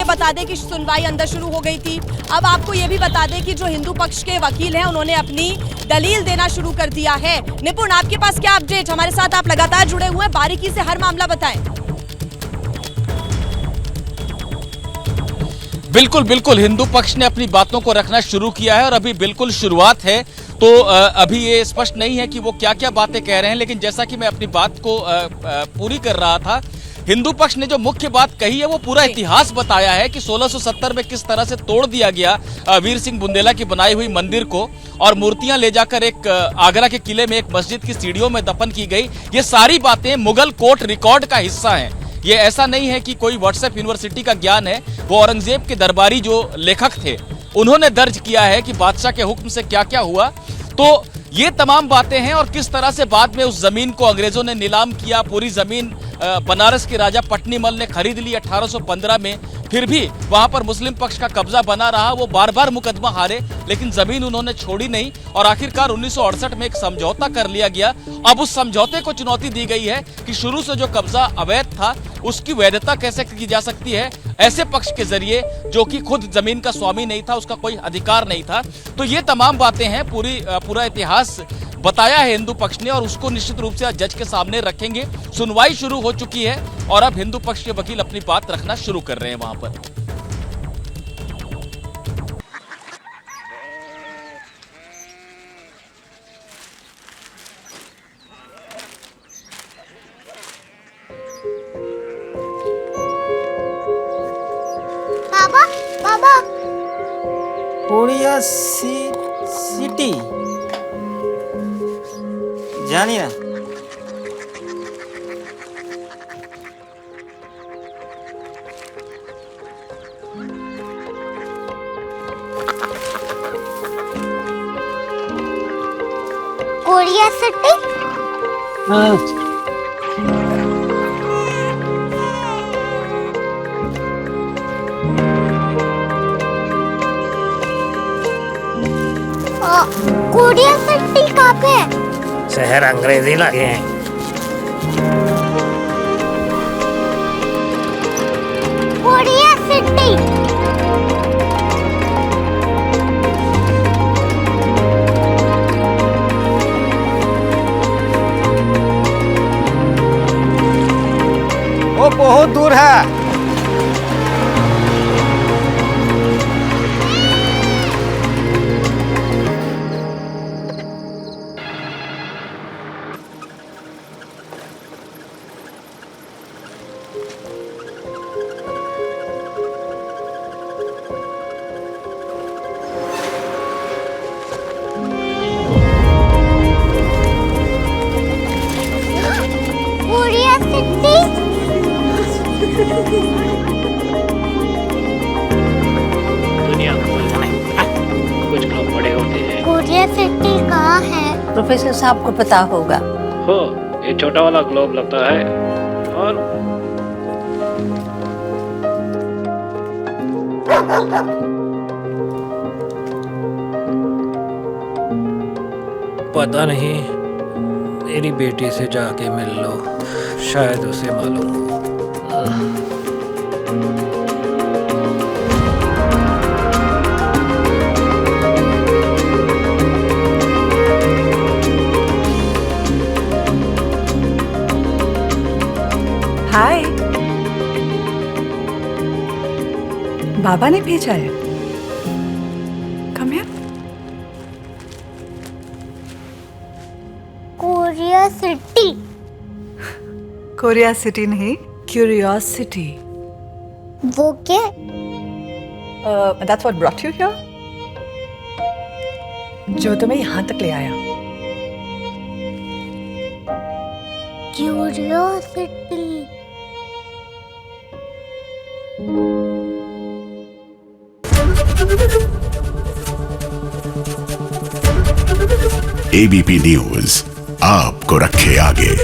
बता दें कि सुनवाई अंदर शुरू हो गई थी। अब आपको ये भी बता दें कि जो हिंदू पक्ष के वकील हैं उन्होंने अपनी दलील देना शुरू कर दिया है। निपुण, आपके पास क्या अपडेट? हमारे साथ आप लगातार जुड़े हुए हैं, बारीकी से हर मामला बताएं। बिल्कुल बिल्कुल, हिंदू पक्ष ने अपनी बातों को रखना शुरू किया है और अभी बिल्कुल शुरुआत है, तो अभी ये स्पष्ट नहीं है कि वो क्या क्या बातें कह रहे हैं। लेकिन जैसा कि मैं अपनी बात को पूरी कर रहा था, हिंदू पक्ष ने जो मुख्य बात कही है वो पूरा इतिहास बताया है कि 1670 में किस तरह से तोड़ दिया गया वीर सिंह बुंदेला की बनाई हुई मंदिर को और मूर्तियां ले जाकर एक आगरा के किले में एक मस्जिद की सीढ़ियों में दफन की गई। ये सारी बातें मुगल कोर्ट रिकॉर्ड का हिस्सा हैं। ये ऐसा नहीं है कि कोई व्हाट्सएप यूनिवर्सिटी का ज्ञान है। वो औरंगजेब के दरबारी जो लेखक थे उन्होंने दर्ज किया है कि बादशाह के हुक्म से क्या क्या हुआ। तो ये तमाम बातें हैं और किस तरह से बाद में उस जमीन को अंग्रेजों ने नीलाम किया। पूरी जमीन बनारस के राजा पट्नीमल ने खरीद ली 1815 में, फिर भी वहां पर मुस्लिम पक्ष का कब्जा बना रहा। वो बार बार मुकदमा हारे लेकिन जमीन उन्होंने छोड़ी नहीं और आखिरकार 1968 में एक समझौता कर लिया गया। अब उस समझौते को चुनौती दी गई है कि शुरू से जो कब्जा अवैध था उसकी वैधता कैसे की जा सकती है ऐसे पक्ष के जरिए जो कि खुद जमीन का स्वामी नहीं था, उसका कोई अधिकार नहीं था। तो ये तमाम बातें हैं, पूरा इतिहास बताया है हिंदू पक्ष ने और उसको निश्चित रूप से जज के सामने रखेंगे। सुनवाई शुरू हो चुकी है और अब हिंदू पक्ष के वकील अपनी बात रखना शुरू कर रहे हैं वहां पर। बाबा बाबा, कोरिया सिटी जानी ना? Korea city? कोरिया सिटी कहाँ पे है? शहर अंग्रेजी लगे हैं। Korea city. वो बहुत दूर है। Korea city? दुनिया कुछ लोग बड़े होते हैं। कोरिया सिटी कहाँ है? प्रोफेसर साहब को पता होगा। हो, ये छोटा वाला ग्लोब लगता है और पता नहीं, मेरी बेटी से जाके मिल लो, शायद उसे मालूम हो। हाय, बाबा ने भेजा है। Come here. Korea city? Korea city नहीं, क्यूरियोसिटी। वो क्या? That's what brought you here? जो तुम्हें यहाँ तक ले आया। क्यूरियोसिटी। एबीपी न्यूज आपको रखे आगे।